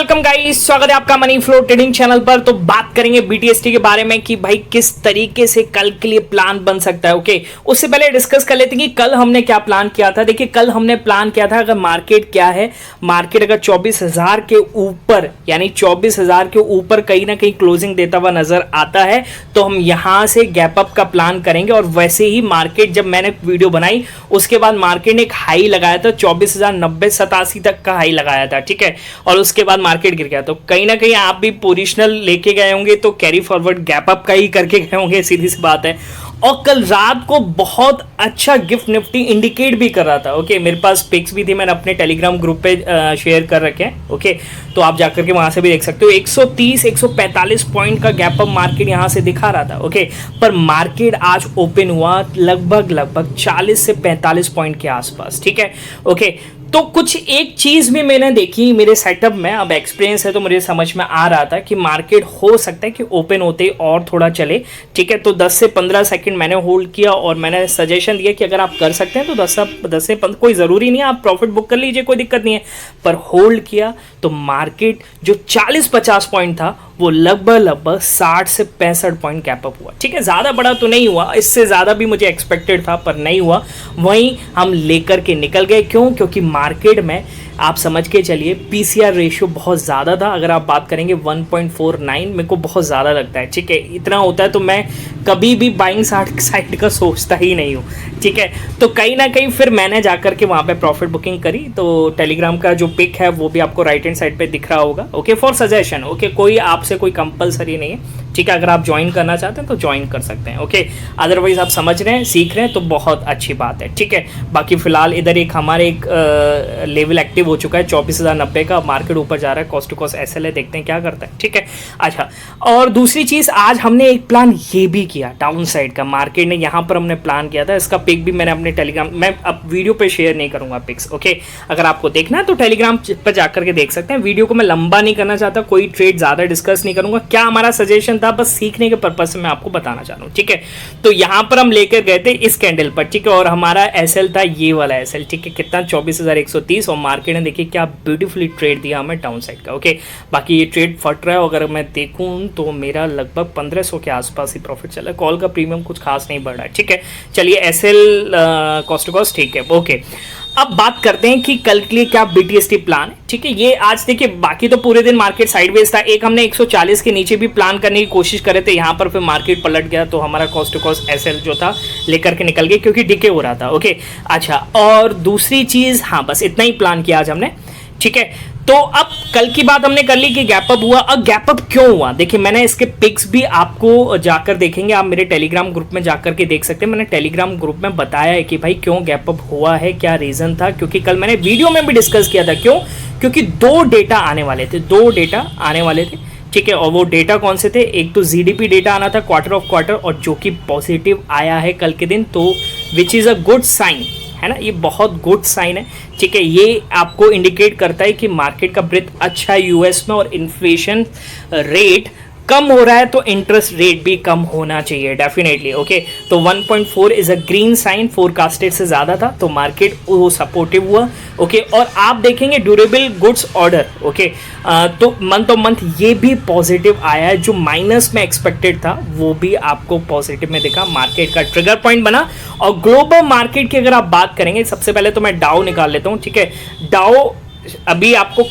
Welcome guys, स्वागत है आपका मनी फ्लो ट्रेडिंग चैनल पर। तो बात करेंगे बीटीएसटी के बारे में कि भाई किस तरीके से कल के लिए प्लान बन सकता है। ओके, उससे पहले डिस्कस कर लेते हैं कि कल हमने क्या प्लान किया था। देखिए, कल हमने प्लान किया था अगर मार्केट क्या है, मार्केट अगर 24,000 के ऊपर यानी 24,000 के ऊपर कहीं ना कहीं क्लोजिंग देता हुआ नजर आता है तो हम यहां से गैप अप का प्लान करेंगे। और वैसे ही मार्केट, जब मैंने वीडियो बनाई उसके बाद मार्केट ने एक हाई लगाया था 24,090-87 तक का हाई लगाया था, ठीक है। और उसके बाद मार्केट गिर गया। तो कहीं ना कहीं आप भी पोजिशनल लेके गए होंगे तो कैरी फॉरवर्ड गैप अप का ही करके गए होंगे, सीधी सी बात है। और कल रात को बहुत अच्छा गिफ्ट निफ्टी इंडिकेट भी कर रहा था। ओके, मेरे पास पिक्स भी थी, मैंने अपने टेलीग्राम ग्रुप पे शेयर कर रखे हैं। ओके, तो आप जाकर के वहां से भी देख सकते हो। 130-145 पॉइंट का गैप अप मार्केट यहां से दिखा रहा था। ओके, पर मार्केट आज ओपन हुआ लगभग 40 से 45 पॉइंट के आसपास, ठीक है। ओके, तो कुछ एक चीज भी मैंने देखी मेरे सेटअप में, अब एक्सपीरियंस है तो मुझे समझ में आ रहा था कि मार्केट हो सकता है कि ओपन होते ही और थोड़ा चले, ठीक है। तो 10 से 15 सेकंड मैंने होल्ड किया और मैंने सजेशन दिया कि अगर आप कर सकते हैं तो 10 से 15, कोई ज़रूरी नहीं है आप प्रॉफिट बुक कर लीजिए, कोई दिक्कत नहीं है। पर होल्ड किया तो मार्केट जो 40-50 पॉइंट था वो लगभग 60 से 65 पॉइंट गैप अप हुआ, ठीक है। ज़्यादा बड़ा तो नहीं हुआ, इससे ज़्यादा भी मुझे एक्सपेक्टेड था पर नहीं हुआ। वहीं हम लेकर के निकल गए। क्यों? क्योंकि मार्केट में आप समझ के चलिए पीसीआर रेशियो बहुत ज़्यादा था। अगर आप बात करेंगे 1.49 मेरे को बहुत ज़्यादा लगता है, ठीक है। इतना होता है तो मैं कभी भी बाइंग साइड का सोचता ही नहीं हूँ, ठीक है। तो कहीं ना कहीं फिर मैंने जाकर के वहाँ पे प्रॉफिट बुकिंग करी। तो टेलीग्राम का जो पिक है वो भी आपको राइट हैंड साइड पे दिख रहा होगा। Okay, for suggestion. ओके, कोई आपसे कोई कंपलसरी नहीं है, ठीक है। अगर आप ज्वाइन करना चाहते हैं तो ज्वाइन कर सकते हैं। ओके, अदरवाइज आप समझ रहे हैं, सीख रहे हैं तो बहुत अच्छी बात है, ठीक है। बाकी फिलहाल इधर एक हमारे एक लेवल एक्टिव हो चुका है 24,090 का, मार्केट ऊपर जा रहा है, कॉस्ट टू कॉस्ट एसएल है, देखते हैं क्या करता है, ठीक है। अच्छा, और दूसरी चीज़, आज हमने एक प्लान ये भी किया डाउन साइड का। मार्केट ने यहाँ पर हमने प्लान किया था, इसका पिक भी मैंने अपने टेलीग्राम, मैं अब वीडियो पे शेयर नहीं करूँगा पिक्स। ओके, अगर आपको देखना है तो टेलीग्राम पर जाकर के देख सकते हैं। वीडियो को मैं लंबा नहीं करना चाहता, कोई ट्रेड ज़्यादा डिस्कस नहीं करूँगा। क्या हमारा सजेशन था, बस सीखने के पर्पज से मैं आपको बताना चाह रहा हूँ, ठीक है। तो यहाँ पर हम लेकर गए थे इस कैंडल पर, ठीक है। और हमारा एसएल था ये वाला एसएल, ठीक है। कितना? 24,130। और मार्केट ने देखिए क्या ब्यूटीफुली ट्रेड दिया हमें डाउन साइड का। ओके, बाकी ये ट्रेड फट रहा है। अगर मैं देखूँ तो मेरा लगभग 1500 के आसपास ही प्रॉफिट चला है। कॉल का प्रीमियम कुछ खास नहीं बढ़ रहा है, ठीक है। चलिए, एसएल कॉस्ट टू कॉस्ट, ठीक है। ओके, अब बात करते हैं कि कल के लिए क्या बीटीएसटी प्लान है, ठीक है। ये आज देखिए, बाकी तो पूरे दिन मार्केट साइडवेज था। एक हमने 140 के नीचे भी प्लान करने की कोशिश करे थे, यहाँ पर फिर मार्केट पलट गया तो हमारा कॉस्ट टू कॉस्ट एसएल जो था लेकर के निकल गया क्योंकि डिके हो रहा था। ओके, अच्छा, और दूसरी चीज, हाँ बस इतना ही प्लान किया आज हमने, ठीक है। तो अब कल की बात हमने कर ली कि गैप अप हुआ। अब गैप अप क्यों हुआ, देखिए मैंने इसके पिक्स भी आपको जाकर देखेंगे, आप मेरे टेलीग्राम ग्रुप में जाकर के देख सकते हैं। मैंने टेलीग्राम ग्रुप में बताया है कि भाई क्यों गैप अप हुआ है, क्या रीजन था। क्योंकि कल मैंने वीडियो में भी डिस्कस किया था। क्यों? क्योंकि दो डेटा आने वाले थे, ठीक है। और वो डेटा कौन से थे? एक तो जीडीपी डेटा आना था क्वार्टर ऑफ क्वार्टर, और जो कि पॉजिटिव आया है कल के दिन, तो which is a good sign, है ना। ये बहुत गुड साइन है, ठीक है। ये आपको इंडिकेट करता है कि मार्केट का ब्रेथ अच्छा है यूएस में, और इन्फ्लेशन रेट कम हो रहा है तो इंटरेस्ट रेट भी कम होना चाहिए डेफिनेटली। ओके, तो 1.4 is a green sign, forecasted से ज़्यादा था तो मार्केट वो सपोर्टिव हुआ। ओके, और आप देखेंगे ड्यूरेबल गुड्स ऑर्डर, ओके, तो मंथ ऑफ मंथ ये भी पॉजिटिव आया है। जो माइनस में एक्सपेक्टेड था वो भी आपको पॉजिटिव में दिखा, मार्केट का ट्रिगर पॉइंट बना। और ग्लोबल मार्केट की अगर आप बात करेंगे, सबसे पहले तो मैं डाउ निकाल लेता हूँ, ठीक है। डाउ अभी आपको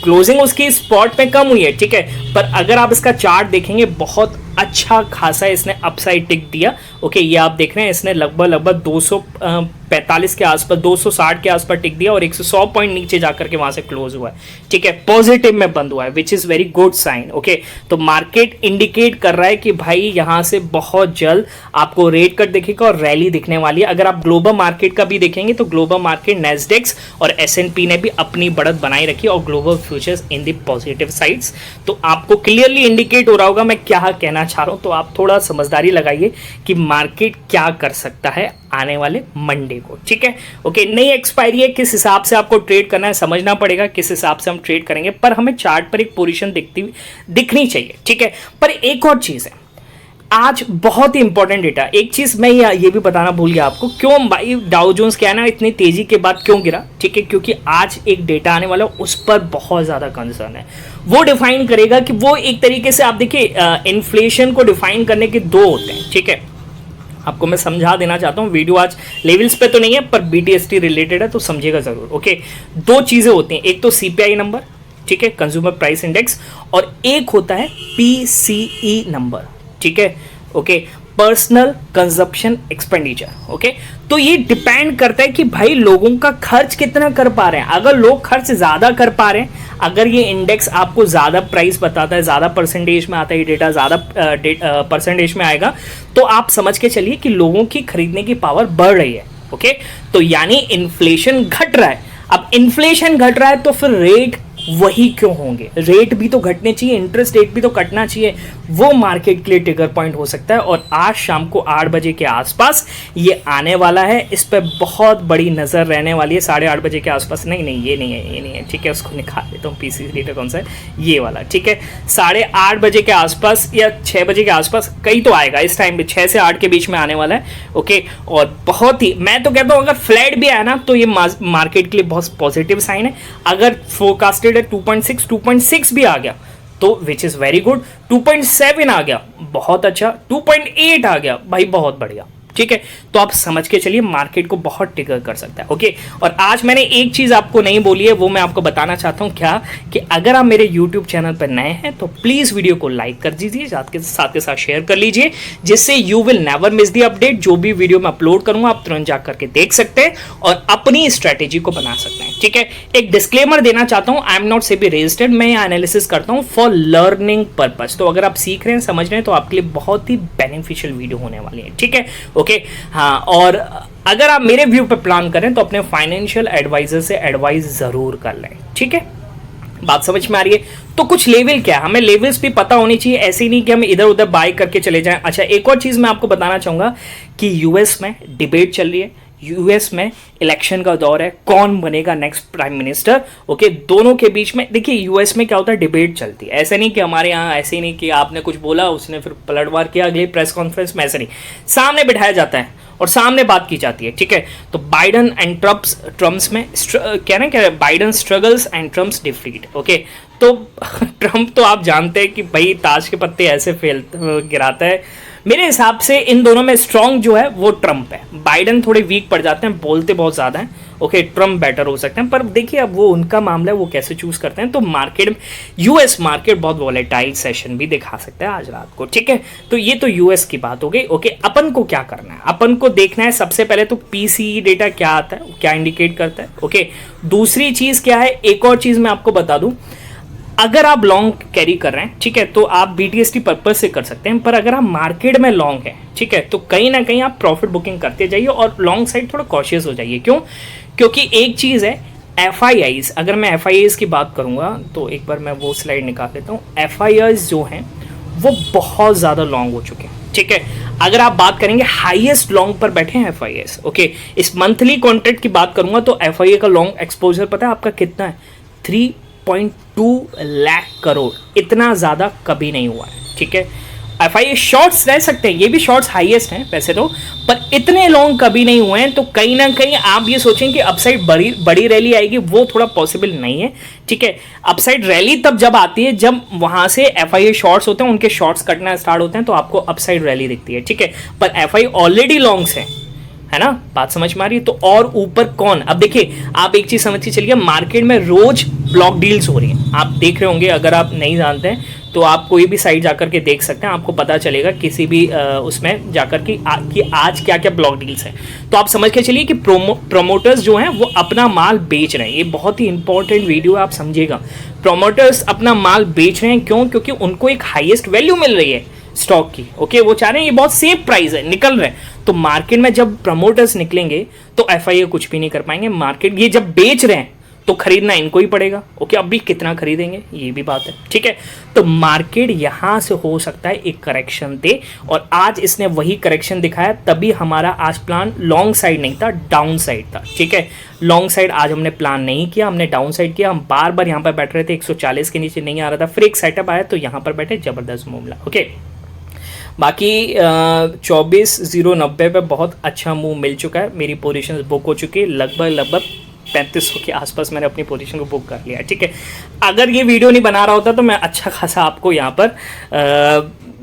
क्लोजिंग उसकी स्पॉट पे कम हुई है, ठीक है। पर अगर आप इसका चार्ट देखेंगे बहुत अच्छा खासा इसने अपसाइड टिक दिया। ओके, ये आप देख रहे हैं, इसने लगभग 245 के आसपास, 260 के आसपास टिक दिया और 100 पॉइंट नीचे जाकर के वहां से क्लोज हुआ है, ठीक है। पॉजिटिव में बंद हुआ है, which is very good sign. Okay, तो मार्केट इंडिकेट कर रहा है कि भाई यहां से बहुत जल्द आपको रेट कट दिखेगा और रैली दिखने वाली है। अगर आप ग्लोबल मार्केट का भी देखेंगे तो ग्लोबल मार्केट नैस्डैक्स और एसएनपी ने भी अपनी बढ़त बनाई रखी और global futures in the positive sides. तो आपको क्लियरली इंडिकेट हो रहा होगा मैं क्या कहना चाह रहा हूं। तो आप थोड़ा समझदारी लगाइए कि मार्केट क्या कर सकता है आने वाले मंडे को, ठीक है। ओके, नई एक्सपायरी है, किस हिसाब से आपको ट्रेड करना है समझना पड़ेगा, किस हिसाब से हम ट्रेड करेंगे। पर हमें चार्ट पर एक पोजीशन दिखनी चाहिए, ठीक है। पर एक और चीज है, आज बहुत ही इंपॉर्टेंट डेटा, एक चीज मैं ये भी बताना भूल गया आपको, क्यों भाई डाउ जोन्स क्या है ना इतनी तेजी के बाद क्यों गिरा, ठीक है, क्योंकि आज एक डेटा आने वाला उस पर बहुत ज्यादा कंसर्न है। वो डिफाइन करेगा कि वो एक तरीके से आप देखिए इन्फ्लेशन को डिफाइन करने के दो होते हैं, ठीक है। आपको मैं समझा देना चाहता हूँ, वीडियो आज लेवल्स पे तो नहीं है पर BTST रिलेटेड है तो समझिएगा जरूर, ओके। दो चीजें होती हैं, एक तो CPI नंबर, ठीक है, कंज्यूमर प्राइस इंडेक्स, और एक होता है PCE नंबर, ठीक है, okay, personal consumption expenditure, okay. तो ये डिपेंड करता है कि भाई लोगों का खर्च कितना कर पा रहे हैं। अगर लोग खर्च ज्यादा कर पा रहे हैं, अगर ये इंडेक्स आपको ज्यादा प्राइस बताता है, ज्यादा परसेंटेज में आता है, ये डेटा ज्यादा परसेंटेज में आएगा, तो आप समझ के चलिए कि लोगों की खरीदने की पावर बढ़ रही है, ओके। तो यानी इन्फ्लेशन घट रहा है। अब इन्फ्लेशन घट रहा है तो फिर रेट वही क्यों होंगे, रेट भी तो घटने चाहिए, इंटरेस्ट रेट भी तो घटना चाहिए, वो मार्केट के लिए ट्रिगर पॉइंट हो सकता है। और आज शाम को 8 बजे के आसपास ये आने वाला है, इस पर बहुत बड़ी नज़र रहने वाली है। 8:30 बजे के आसपास, नहीं ये नहीं है, ठीक है, उसको निकाल देता हूँ, PCE डेटा कौन सा है, ये वाला, ठीक है। 8:30 बजे के आसपास या 6 बजे के आसपास कहीं तो आएगा, इस टाइम पे 6 से 8 के बीच में आने वाला है, ओके। और बहुत ही, मैं तो कहता हूँ अगर फ्लैट भी आया ना तो ये मार्केट के लिए बहुत पॉजिटिव साइन है। अगर फोरकास्टेड 2.6 भी आ गया तो विच इज वेरी गुड, 2.7 आ गया बहुत अच्छा, 2.8 आ गया भाई बहुत बढ़िया, ठीक है। तो आप समझ के चलिए मार्केट को बहुत ट्रिगर कर सकता है, ओके। और आज मैंने एक चीज आपको नहीं बोली है, वो मैं आपको बताना चाहता हूं, क्या कि अगर आप मेरे YouTube चैनल पर नए हैं तो प्लीज वीडियो को लाइक कर दीजिए, साथ के साथ शेयर कर लीजिए, जिससे you will never miss the update. जो भी वीडियो मैं अपलोड करूंगा आप तुरंत जा करके देख सकते हैं और अपनी स्ट्रेटेजी को बना सकते हैं, ठीक है। एक डिस्क्लेमर देना चाहता हूं, I am not SEBI registered, मैं यह एनालिसिस करता हूं फॉर लर्निंग पर्पस। तो अगर आप सीख रहे हैं, समझ रहे हैं, तो आपके लिए बहुत ही बेनिफिशियल वीडियो होने वाली है, ठीक है, ओके। हाँ, और अगर आप मेरे व्यू पे प्लान करें तो अपने फाइनेंशियल एडवाइजर से एडवाइस जरूर कर लें, ठीक है। बात समझ में आ रही है? तो कुछ लेवल क्या है, हमें लेवल्स भी पता होनी चाहिए, ऐसे ही नहीं कि हम इधर उधर बाय करके चले जाएं। अच्छा, एक और चीज मैं आपको बताना चाहूंगा कि यूएस में डिबेट चल रही है, यूएस में इलेक्शन का दौर है, कौन बनेगा नेक्स्ट प्राइम मिनिस्टर, ओके। दोनों के बीच में देखिए यूएस में क्या होता है, डिबेट चलती है, ऐसे नहीं कि हमारे यहाँ, ऐसे ही नहीं कि आपने कुछ बोला उसने फिर पलटवार किया अगले प्रेस कॉन्फ्रेंस में, ऐसे नहीं, सामने बिठाया जाता है और सामने बात की जाती है, ठीक है। तो बाइडन एंड ट्रम्प्स में क्या Biden struggles and Trump's defeat, okay. तो ट्रम्प तो आप जानते हैं कि भाई ताश के पत्ते ऐसे गिराता है। मेरे हिसाब से इन दोनों में स्ट्रांग जो है वो ट्रम्प है, बाइडन थोड़े वीक पड़ जाते हैं, बोलते बहुत ज़्यादा हैं, ओके। ट्रम्प बेटर हो सकते हैं, पर देखिए अब वो उनका मामला है, वो कैसे चूज करते हैं। तो मार्केट, यूएस मार्केट बहुत वॉलेटाइल सेशन भी दिखा सकता है आज रात को, ठीक है। तो ये तो यूएस की बात हो गई, ओके। अपन को क्या करना है, अपन को देखना है सबसे पहले तो PCE डेटा क्या आता है, क्या इंडिकेट करता है, ओके। दूसरी चीज़ क्या है, एक और चीज़ मैं आपको बता दूं, अगर आप लॉन्ग कैरी कर रहे हैं, ठीक है, तो आप BTST पर्पज से कर सकते हैं, पर अगर आप मार्केट में लॉन्ग है, ठीक है, तो कहीं ना कहीं आप प्रॉफिट बुकिंग करते जाइए और लॉन्ग साइड थोड़ा कॉशियस हो जाइए। क्यों? क्योंकि एक चीज़ है FIIs, अगर मैं FIIs की बात करूंगा तो एक बार मैं वो स्लाइड निकाल लेता हूँ। FIIs जो हैं वो बहुत ज़्यादा लॉन्ग हो चुके हैं, ठीक है। अगर आप बात करेंगे हाईएस्ट लॉन्ग पर बैठे हैं FIIs, ओके। इस मंथली कॉन्ट्रैक्ट की बात करूंगा तो FII का लॉन्ग एक्सपोजर पता है आपका कितना है, 3.2 लाख करोड़, इतना ज़्यादा कभी नहीं हुआ है, ठीक है। FII शॉर्ट्स रह सकते हैं, ये भी शॉर्ट्स हाईएस्ट हैं वैसे तो, पर इतने लॉन्ग कभी नहीं हुए हैं। तो कहीं ना कहीं आप ये सोचें कि अपसाइड बड़ी रैली आएगी, वो थोड़ा पॉसिबल नहीं है, ठीक है। अपसाइड रैली तब जब आती है जब वहां से FII शॉर्ट्स होते हैं, उनके शॉर्ट्स कटना स्टार्ट होते हैं, तो आपको अपसाइड रैली दिखती है, ठीक है। पर FII ऑलरेडी लॉन्ग्स है ना, बात समझ में आ रही है? तो और ऊपर कौन, अब देखिए आप एक चीज समझ के चलिए, मार्केट में रोज ब्लॉक डील्स हो रही हैं, आप देख रहे होंगे, अगर आप नहीं जानते हैं तो आप कोई भी साइट जाकर के देख सकते हैं, आपको पता चलेगा किसी भी उसमें जाकर कि आज क्या क्या ब्लॉक डील्स हैं। तो आप समझ के चलिए कि प्रोमोटर्स जो हैं वो अपना माल बेच रहे हैं, ये बहुत ही इंपॉर्टेंट वीडियो है, आप समझिएगा। प्रोमोटर्स अपना माल बेच रहे हैं, क्यों? क्योंकि उनको एक हाईएस्ट वैल्यू मिल रही है स्टॉक की, ओके। वो चाह रहे हैं ये बहुत सेफ प्राइस है, निकल रहे हैं। तो मार्केट में जब प्रमोटर्स निकलेंगे तो FII कुछ भी नहीं कर पाएंगे। मार्केट ये जब बेच रहे हैं तो खरीदना इनको ही पड़ेगा, ओके। अब भी कितना खरीदेंगे ये भी बात है, ठीक है। तो मार्केट यहां से हो सकता है एक करेक्शन दे, और आज इसने वही करेक्शन दिखाया, तभी हमारा आज प्लान लॉन्ग साइड नहीं था, डाउन साइड था, ठीक है। लॉन्ग साइड आज हमने प्लान नहीं किया, हमने डाउन साइड किया। हम बार बार यहाँ पर बैठ रहे थे, 140 के नीचे नहीं आ रहा था, फिर एक सेटअप आया तो यहाँ पर बैठे, जबरदस्त मामला, ओके। बाकी 24,090 पे बहुत अच्छा मूव मिल चुका है, मेरी पोजीशन बुक हो चुकी है, लगभग 3500 के आसपास मैंने अपनी पोजीशन को बुक कर लिया है। ठीक है, अगर ये वीडियो नहीं बना रहा होता तो मैं अच्छा खासा आपको यहाँ पर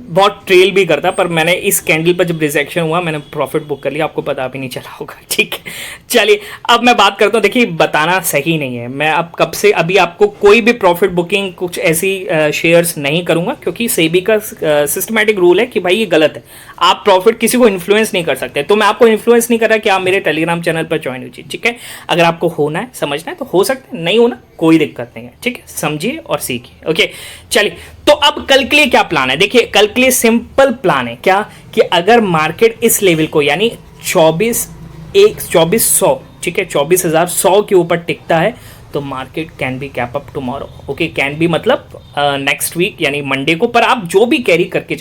बहुत ट्रेल भी करता, पर मैंने इस कैंडल पर जब रिजेक्शन हुआ मैंने प्रॉफिट बुक कर लिया, आपको पता भी नहीं चला होगा। ठीक है, चलिए अब मैं बात करता हूँ। देखिए बताना सही नहीं है, मैं अब कब से अभी आपको कोई भी प्रॉफिट बुकिंग कुछ ऐसी शेयर्स नहीं करूँगा, क्योंकि सेबी का सिस्टमैटिक रूल है कि भाई ये गलत है, आप प्रॉफिट किसी को इन्फ्लुएंस नहीं कर सकते। तो मैं आपको इन्फ्लुएंस नहीं कर रहा कि आप मेरे टेलीग्राम चैनल पर ज्वाइन होइए। ठीक है, अगर आपको होना है समझना है तो हो सकता है, नहीं होना कोई दिक्कत नहीं है। ठीक है, समझिए और सीखिए। ओके चलिए, तो अब कल के लिए क्या प्लान है? देखिए कल के लिए सिंपल प्लान है क्या, कि अगर मार्केट इस लेवल को यानी 24,100 ठीक है 24,100 के ऊपर टिकता है तो market can be cap up tomorrow. Okay, can be मतलब नेक्स्ट वीक यानी मंडे को। पर आप जो भी कैरी करके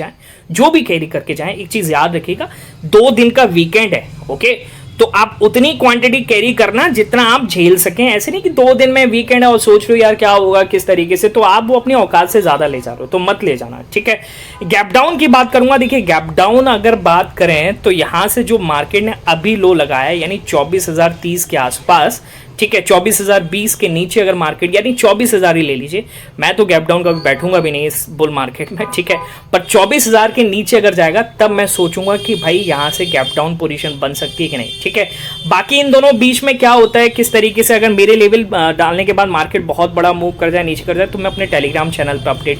जाएं, एक चीज याद रखिएगा, 2 दिन का वीकेंड है। ओके, तो आप उतनी क्वांटिटी कैरी करना जितना आप झेल सकें। ऐसे नहीं कि 2 दिन में वीकेंड है और सोच रहे हो यार क्या होगा किस तरीके से, तो आप वो अपनी औकात से ज्यादा ले जा रहे हो तो मत ले जाना। ठीक है, गैप डाउन की बात करूंगा। देखिए गैप डाउन अगर बात करें तो यहां से जो मार्केट ने अभी लो लगाया है यानी 24,030 के आसपास, ठीक है 24,020 के नीचे अगर मार्केट यानी 24,000 ही ले लीजिए, मैं तो गैप डाउन कभी बैठूंगा भी नहीं इस बुल मार्केट में। ठीक है, पर 24,000 के नीचे अगर जाएगा तब मैं सोचूंगा कि भाई यहां से गैप डाउन पोजीशन बन सकती है कि नहीं। ठीक है, बाकी इन दोनों बीच में क्या होता है किस तरीके से, अगर मेरे लेवल डालने के बाद मार्केट बहुत बड़ा मूव कर जाए नीचे कर जाए तो मैं अपने टेलीग्राम चैनल पर अपडेट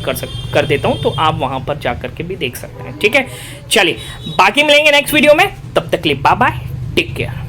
कर देता हूं, तो आप वहां पर जाकर के भी देख सकते हैं। ठीक है, चलिए बाकी मिलेंगे नेक्स्ट वीडियो में, तब तक के लिए बाय बाय, टेक केयर।